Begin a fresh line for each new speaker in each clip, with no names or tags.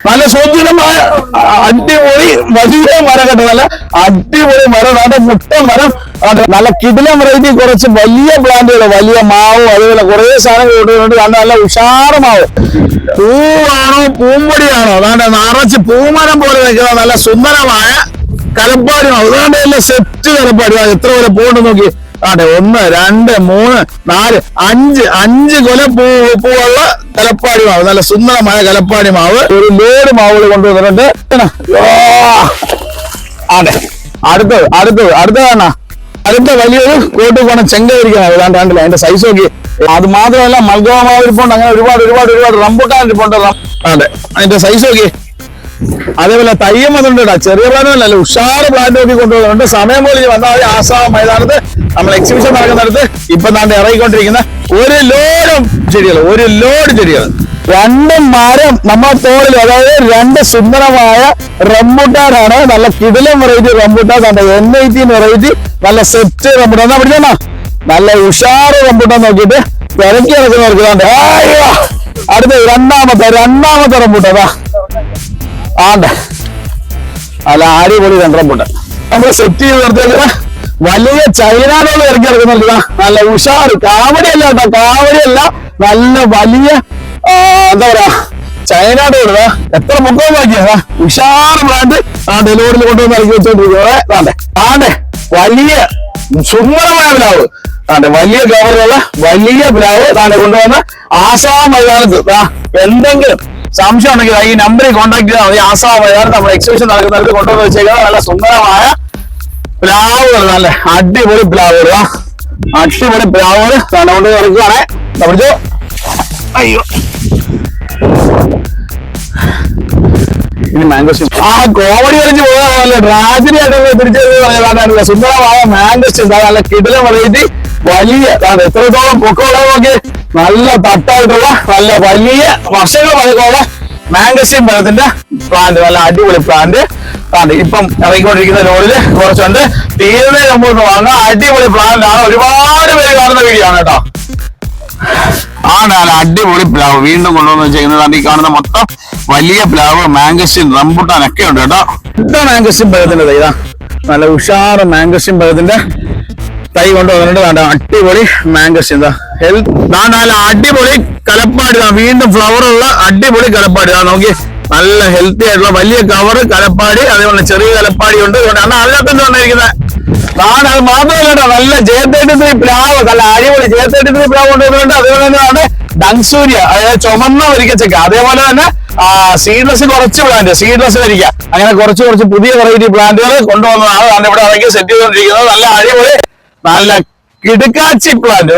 നല്ല സുന്ദരമായ അടിപൊളി വലിയ മരം കേട്ടോ. നല്ല അടിപൊളി മരം, നല്ല മുട്ട മരം, നല്ല കിടിലം വെറൈറ്റി കുറച്ച് വലിയ പ്ലാന്റുകൾ, വലിയ മാവ്, അതുപോലെ കുറെ സാധനം കൊണ്ടുവന്നിട്ട് നല്ല ഉഷാറ് മാവ്. പൂവാണോ പൂമ്പൊടിയാണോ അതാണ്ട് നിറച്ച് പൂമരം പോലെ നിൽക്കുന്ന നല്ല സുന്ദരമായ കലപ്പാടി മാവ്. അതാണ്ട് എല്ലാം സെറ്റ് കലപ്പാടി മാവ്. എത്ര പോലെ പൂണ്ട് നോക്കി. അതെ 1 2 3 4 5 കൊല പൂവുള്ള കലപ്പാടി മാവ്, നല്ല സുന്ദരമായ കലപ്പാടി മാവ്. ഒരു ലോഡ് മാവുകൾ കൊണ്ടുവന്നിട്ടുണ്ട്. അതെ അടുത്തതാണ് അടുത്ത വലിയൊരു കോട്ടുകോണം ചെങ്കയിരിക്കാണ്. ഏതാണ്ട് അതിന്റെ സൈസ് നോക്കി. അത് മാത്രമല്ല മൽഗോവ മാവ് ഇരിപ്പുണ്ട്, അങ്ങനെ ഒരുപാട് റംബുട്ടാൻ ഇരിപ്പുണ്ട്. അതെ അതിന്റെ സൈസ് നോക്കി. അതേപോലെ തയ്യം വന്നിട്ടുണ്ട് കേട്ടോ. ചെറിയ പ്ലാന്റല്ല, ഉഷാറ് പ്ലാന്റ് നോക്കി കൊണ്ടുപോകുന്നുണ്ട്. സമയം പോലെ വന്നാൽ ആസാം മൈതാനത്ത് നമ്മൾ എക്സിബിഷൻ നടക്കുന്നിടത്ത് ഇപ്പൊ നാണ്ട് ഇറങ്ങിക്കൊണ്ടിരിക്കുന്ന ഒരു ലോഡ് ചെടികൾ, 2 മരം നമ്മുടെ തോളിൽ, അതായത് 2 സുന്ദരമായ റംബുട്ടാനാണ്. നല്ല കിടിലം വെറൈറ്റി റംബുട്ടാൻ, N18 വെറൈറ്റി, നല്ല സെറ്റ് റംബുട്ടാൻ. എന്നാ പിടിച്ചോ, നല്ല ഉഷാറ് റംബുട്ടാൻ നോക്കിയിട്ട് ഇറക്കി ഇറക്കുന്നവർക്ക് അടുത്ത രണ്ടാമത്തെ റംബുട്ടാൻ. ആണ്ടെ അല്ല അടിപൊളി റംബുട്ടാൻ നമ്മൾ സെറ്റ് ചെയ്ത് നിർത്തിയ വലിയ ചൈനാഡോള് ഇറക്കി ഇറക്കുന്നുണ്ട്. നല്ല ഉഷാറ് കാവടിയല്ല കേട്ടോ, കാവടിയല്ല, നല്ല വലിയ എന്താ പറയാ ചൈനാഡോള്. എത്ര മുഖം നോക്കിയാ ഉഷാറ് പ്ലാന്റ് ഡെലിവറിയിൽ കൊണ്ടുവന്ന് ഇറക്കി വെച്ചോണ്ടിരിക്കുന്നത്. വലിയ സുന്ദരമായ പ്ലാവ്, വലിയ കവറുള്ള വലിയ പ്ലാവ് കൊണ്ടുവന്ന് ആസാം മൈതാനത്ത്. എന്തെങ്കിലും സംശയം ഉണ്ടെങ്കിൽ ഈ നമ്പറിൽ കോൺടാക്ട് ചെയ്താൽ മതി. ആസാം മൈതാനത്ത് നമ്മൾ എക്സിബിഷൻ നടക്കുന്നിടത്ത് കൊണ്ടുവന്ന് വെച്ചേക്കുന്നത് നല്ല സുന്ദരമായ പ്ലാവുകൾ, നല്ല അടിപൊളി പ്ലാവുകൾ കൊണ്ട് ഇറക്കുകയാണെ. പിടിച്ചോ. അയ്യോ ഇനി മാംഗോസ്റ്റീൻ കോമഡി കളിച്ച് പോകാൻ ട്രാജഡി ആയിട്ട് തിരിച്ചു സുന്ദരമായ മാംഗോസ്റ്റീൻ, നല്ല കിടിലം വെറൈറ്റി വലിയ എത്രത്തോളം പൊക്കമുള്ള നോക്കി. നല്ല തട്ടായിട്ടുള്ള നല്ല വലിയ വർഷങ്ങൾ പഴക്കമുള്ള മാംഗോസ്റ്റീൻ പഴത്തിന്റെ പ്ലാന്റ്, നല്ല അടിപൊളി പ്ലാന്റ്. ഇപ്പം ഇറങ്ങിക്കൊണ്ടിരിക്കുന്ന ലോഡില് കുറച്ചുണ്ട്. തീരെ നമുക്ക് വാങ്ങാം. അടിപൊളി പ്ലാന്റ് ആണ്. ഒരുപാട് പേര് കാണുന്ന വീഡിയോ ആണ് കേട്ടോ. നല്ല അടിപൊളി പ്ലാവ് വീണ്ടും കൊണ്ടുവന്ന് വെച്ചേക്കുന്നത്. ഈ കാണുന്ന മൊത്തം വലിയ പ്ലാവ്, മാംഗോസ്റ്റീൻ, റംബുട്ടാൻ ഒക്കെ ഉണ്ട് കേട്ടോ. ഇതാ മാംഗോസ്റ്റീൻ പഴത്തിന്റെ തൈ, നല്ല ഉഷാറ് മാംഗോസ്റ്റീൻ പഴത്തിന്റെ തൈ കൊണ്ടുവന്നിട്ടുണ്ട്. അടിപൊളി മാംഗോസ്റ്റീൻ ഹെൽത്ത്. നല്ല അടിപൊളി കലപ്പാടി, വീണ്ടും ഫ്ലവറുള്ള അടിപൊളി കലപ്പാടി. നോക്കി, നല്ല ഹെൽത്തി ആയിട്ടുള്ള വലിയ കവറ് കലപ്പാടി, അതേപോലെ ചെറിയ കലപ്പാടി ഉണ്ട്. അതിനകത്ത് വന്നിരിക്കുന്നത് അത് മാത്രമല്ല നല്ല J33 പ്ലാവ്, നല്ല അടിപൊളി J33 പ്ലാവ് കൊണ്ടുവന്നിട്ടുണ്ട്. അതേപോലെ തന്നെയാണ് ഡങ്സൂര്യ, അതായത് ചുമന്ന വരിക്കച്ചക്ക. അതേപോലെ തന്നെ സീഡ്ലെസ് കുറച്ച് പ്ലാന്റ്, സീഡ്ലെസ് വരിക്ക, അങ്ങനെ കുറച്ച് പുതിയ വെറൈറ്റി പ്ലാന്റുകൾ കൊണ്ടുവന്നതാണ്. ഇവിടെ ഇറങ്ങി സെറ്റ് ചെയ്തുകൊണ്ടിരിക്കുന്നത്. നല്ല അടിപൊളി നല്ല കിടുക്കാച്ചി പ്ലാന്റ്,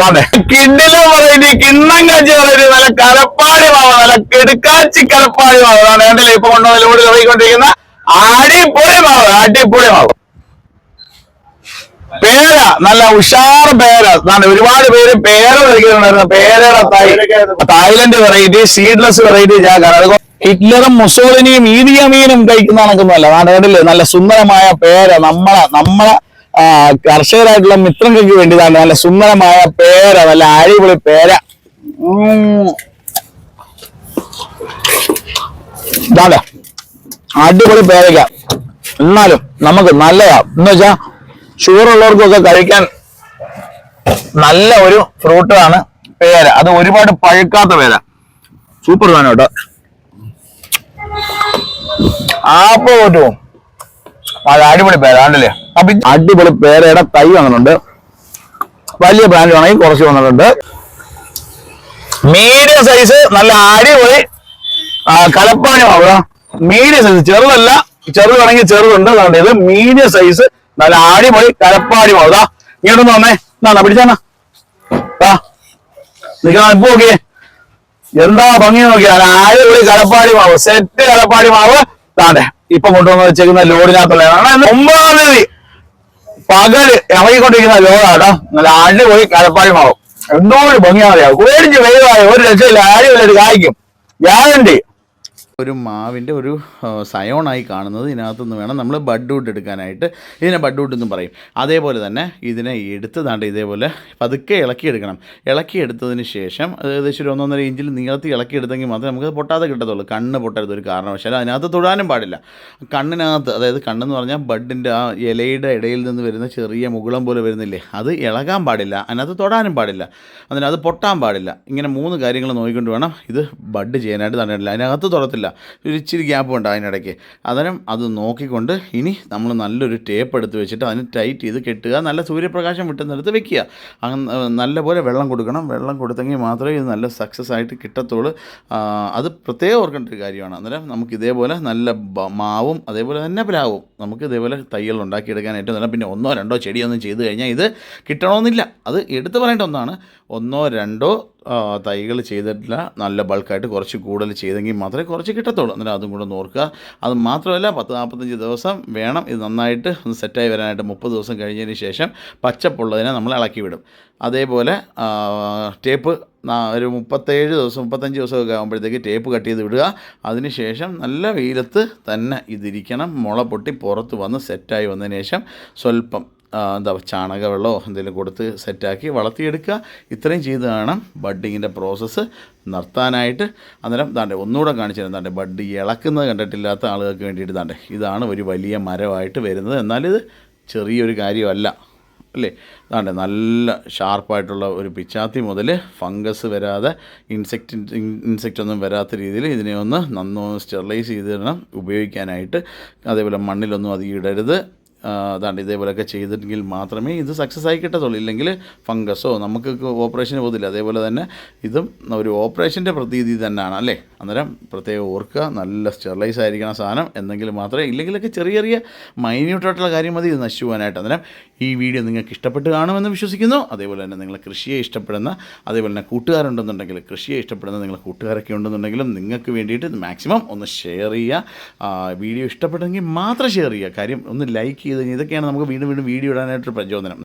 കിഡിലും വെറൈറ്റി, കിണ്ണം കാച്ചി വെറൈറ്റി, നല്ല കലപ്പാടി മാവ്, നല്ല കിടുക്കാച്ചി കലപ്പാടി മാവ്. കണ്ടില്ലേ ഇപ്പൊ കൊണ്ടുവന്നതിലൂടെ ഇറങ്ങിക്കൊണ്ടിരിക്കുന്ന അടിപൊളി മാവ്. പേര, നല്ല ഉഷാറ് പേര. ഒരുപാട് പേര് പേര കഴിക്കുന്നുണ്ടായിരുന്നു. പേരയുടെ തായ്ലൻഡ് വെറൈറ്റി, സീഡ്ലെസ് വെറൈറ്റി ജാക്കാണ്. ഹിറ്റ്ലറും മുസോളിനിയും ഈദിയമീനും കഴിക്കുന്ന കണക്കൊന്നുമല്ല. കണ്ടില്ലേ നല്ല സുന്ദരമായ പേര. നമ്മളെ കർഷകരായിട്ടുള്ള മിത്രങ്ങൾക്ക് വേണ്ടിയതാണ് നല്ല സുന്ദരമായ പേര, നല്ല അടിപൊളി പേര. അടിപൊളി പേരയ്ക്ക. എന്നാലും നമുക്ക് നല്ലതാ എന്ന് വെച്ചാ ഷുഗറുള്ളവർക്കൊക്കെ കഴിക്കാൻ നല്ല ഒരു ഫ്രൂട്ടാണ് പേര. അത് ഒരുപാട് പഴുക്കാത്ത പേര, സൂപ്പർ സാധനം കേട്ടോ. ആപ്പോ പറ്റുമോ? അത് അടിപൊളി പേര കണ്ടില്ലേ. അപ്പൊ അടിപൊളി പേരയുടെ തൈ വന്നിട്ടുണ്ട്. വലിയ പ്ലാന്റ് വേണമെങ്കിൽ കുറച്ച് വന്നിട്ടുണ്ട്. മീഡിയം സൈസ് നല്ല അടിപൊളി കലപ്പാടി മാവ്. മീഡിയം സൈസ്, ചെറുതല്ല, ചെറുത് വേണമെങ്കിൽ ചെറുതുണ്ട്. ഇത് മീഡിയം സൈസ് നല്ല അടിപൊളി കലപ്പാടി മാവ്. ഇങ്ങോട്ടൊന്ന് വന്നേ, എന്നാ പിടിച്ചാ നിൽക്കണം. ഇപ്പൊ നോക്കിയേ എന്താ ഭംഗി നോക്കിയാ. അടിപൊളി കലപ്പാടി മാവ്, സെറ്റ് കലപ്പാടി മാവ്. ഇപ്പൊ കൊണ്ടുവന്ന് വെച്ചേക്കുന്ന ലോഡിനകത്തുള്ളതാണ്. 9-ാം തീയതി പകല് ഇറങ്ങിക്കൊണ്ടിരിക്കുന്ന ലോഡാട്ടോ. നല്ല അടിപൊളി കലപ്പാടി മാവ്. എന്തോ ഒരു ഭംഗിയാ പറയാ. 1 ഇഞ്ച് വെയിലായ ഒരു രക്ഷയില്ല, അടിപൊളിയായിട്ട് കായ്ക്കും, ഗ്യാരണ്ടി.
ഒരു മാവിൻ്റെ ഒരു സയോണായി കാണുന്നത് ഇതിനകത്തുനിന്ന് വേണം നമ്മൾ ബഡ് വുഡ് എടുക്കാനായിട്ട്. ഇതിനെ ബഡ് വുഡ് എന്നും പറയും. അതേപോലെ തന്നെ ഇതിനെ എടുത്ത് ദാണ്ട് ഇതേപോലെ പതുക്കെ ഇളക്കിയെടുക്കണം. ഇളക്കിയെടുത്തതിന് ശേഷം ഏകദേശം ഒരു 1.5 ഇഞ്ചിൽ നീളത്തിൽ ഇളക്കിയെടുത്തെങ്കിൽ മാത്രമേ നമുക്ക് പൊട്ടാതെ കിട്ടത്തുള്ളൂ. കണ്ണ് പൊട്ടരുത് ഒരു കാരണവശാലും. അതിനകത്ത് തൊടാനും പാടില്ല. കണ്ണിനകത്ത്, അതായത് കണ്ണെന്ന് പറഞ്ഞാൽ ബഡിൻ്റെ ആ ഇലയുടെ ഇടയിൽ നിന്ന് വരുന്ന ചെറിയ മുകുളം പോലെ വരുന്നില്ലേ, അത് ഇളകാൻ പാടില്ല. അതിനകത്ത് തൊടാനും പാടില്ല. അത് പൊട്ടാൻ പാടില്ല. ഇങ്ങനെ 3 കാര്യങ്ങൾ നോക്കിക്കൊണ്ട് വേണം ഇത് ബഡ് ചെയ്യാനായിട്ട്. തന്നിട്ടില്ല, അതിനകത്ത് തൊടത്തില്ല, ഒരു ഇച്ചിരി ഗ്യാപ്പ് ഉണ്ട് അതിനിടയ്ക്ക്. അന്നേരം അത് നോക്കിക്കൊണ്ട് ഇനി നമ്മൾ നല്ലൊരു ടേപ്പ് എടുത്ത് വെച്ചിട്ട് അതിന് ടൈറ്റ് ചെയ്ത് കെട്ടുക. നല്ല സൂര്യപ്രകാശം വിട്ടുന്നിടത്ത് വെക്കുക. അങ്ങനെ നല്ലപോലെ വെള്ളം കൊടുക്കണം. വെള്ളം കൊടുത്തെങ്കിൽ മാത്രമേ ഇത് നല്ല സക്സസ് ആയിട്ട് കിട്ടത്തുള്ളൂ. അത് പ്രത്യേകം ഓർക്കേണ്ട ഒരു കാര്യമാണ്. അന്നേരം നമുക്ക് ഇതേപോലെ നല്ല മാവും അതേപോലെ തന്നെ പ്ലാവും നമുക്ക് ഇതേപോലെ തൈകൾ ഉണ്ടാക്കിയെടുക്കാനായിട്ട് നല്ല. പിന്നെ 1 2 ചെടിയൊന്നും ചെയ്ത് കഴിഞ്ഞാൽ ഇത് കിട്ടണമെന്നില്ല. അത് എടുത്തു പറയേണ്ട ഒന്നാണ്. 1 2 തൈകൾ ചെയ്തിട്ടില്ല, നല്ല ബൾക്കായിട്ട് കുറച്ച് കൂടുതൽ ചെയ്തെങ്കിൽ മാത്രമേ കുറച്ച് കിട്ടത്തുള്ളൂ. അന്നേരം അതും കൂടെ നോക്കുക. അത് മാത്രമല്ല 10-45 ദിവസം വേണം ഇത് നന്നായിട്ട് ഒന്ന് സെറ്റായി വരാനായിട്ട്. 30 ദിവസം കഴിഞ്ഞതിന് ശേഷം പച്ചപ്പുള്ളതിനെ നമ്മൾ ഇളക്കി വിടും. അതേപോലെ ടേപ്പ് ഒരു 37 ദിവസം 35 ദിവസമൊക്കെ ആകുമ്പോഴത്തേക്ക് ടേപ്പ് കട്ട് ചെയ്ത് വിടുക. അതിനുശേഷം നല്ല വെയിലത്ത് തന്നെ ഇതിരിക്കണം. മുള പൊട്ടി പുറത്ത് വന്ന് സെറ്റായി വന്നതിന് ശേഷം സ്വല്പം ചാണകവെള്ളമോ എന്തെങ്കിലും കൊടുത്ത് സെറ്റാക്കി വളർത്തിയെടുക്കുക. ഇത്രയും ചെയ്ത് വേണം ബഡ്ഡിങ്ങിൻ്റെ പ്രോസസ്സ് നിർത്താനായിട്ട്. അന്നേരം ഒന്നുകൂടെ കാണിച്ചു തരാം. ബഡ് ഇളക്കുന്നത് കണ്ടിട്ടില്ലാത്ത ആളുകൾക്ക് വേണ്ടിയിട്ട് ഇതാണ് ഒരു വലിയ മരമായിട്ട് വരുന്നത്. എന്നാലിത് ചെറിയൊരു കാര്യമല്ല അല്ലേ. നല്ല ഷാർപ്പായിട്ടുള്ള ഒരു പിച്ചാത്തി മുതൽ ഫംഗസ് വരാതെ ഇൻസെക്റ്റ് ഒന്നും വരാത്ത രീതിയിൽ ഇതിനെ ഒന്ന് നന്നൊന്ന് സ്റ്റെറിലൈസ് ചെയ്തിടണം ഉപയോഗിക്കാനായിട്ട്. അതേപോലെ മണ്ണിലൊന്നും അധികം ഇടരുത്. ഇതേപോലെയൊക്കെ ചെയ്തിട്ടെങ്കിൽ മാത്രമേ ഇത് സക്സസ് ആയി കിട്ടത്തുള്ളൂ. ഇല്ലെങ്കിൽ ഫംഗസോ നമുക്ക് ഓപ്പറേഷന് പോകത്തില്ല. അതേപോലെ തന്നെ ഇതും ഒരു ഓപ്പറേഷൻ്റെ പ്രതീതി തന്നെയാണ് അല്ലേ. അന്നേരം പ്രത്യേകം ഓർക്കുക, നല്ല സ്റ്റെറിലൈസ് ആയിരിക്കണം സാധനം. എന്തെങ്കിലും മാത്രമേ, ഇല്ലെങ്കിലൊക്കെ ചെറിയ ചെറിയ മൈന്യൂട്ടായിട്ടുള്ള കാര്യം മതി ഇത് നശിച്ചു പോകാനായിട്ട്. അന്നേരം ഈ വീഡിയോ നിങ്ങൾക്ക് ഇഷ്ടപ്പെട്ട് കാണുമെന്ന് വിശ്വസിക്കുന്നു. അതേപോലെ തന്നെ നിങ്ങൾ കൃഷിയെ ഇഷ്ടപ്പെടുന്ന, അതേപോലെ തന്നെ കൂട്ടുകാരുണ്ടെന്നുണ്ടെങ്കിൽ, കൃഷിയെ ഇഷ്ടപ്പെടുന്ന നിങ്ങളുടെ കൂട്ടുകാരൊക്കെ ഉണ്ടെന്നുണ്ടെങ്കിലും നിങ്ങൾക്ക് വേണ്ടിയിട്ട് മാക്സിമം ഒന്ന് ഷെയർ ചെയ്യുക. വീഡിയോ ഇഷ്ടപ്പെട്ടെങ്കിൽ മാത്രം ഷെയർ ചെയ്യുക. കാര്യം ഒന്ന് ലൈക്ക് ചെയ്ത് കഴിഞ്ഞാൽ ഇതൊക്കെയാണ് നമുക്ക് വീണ്ടും വീണ്ടും വീഡിയോ ഇടാനായിട്ടൊരു പ്രചോദനം.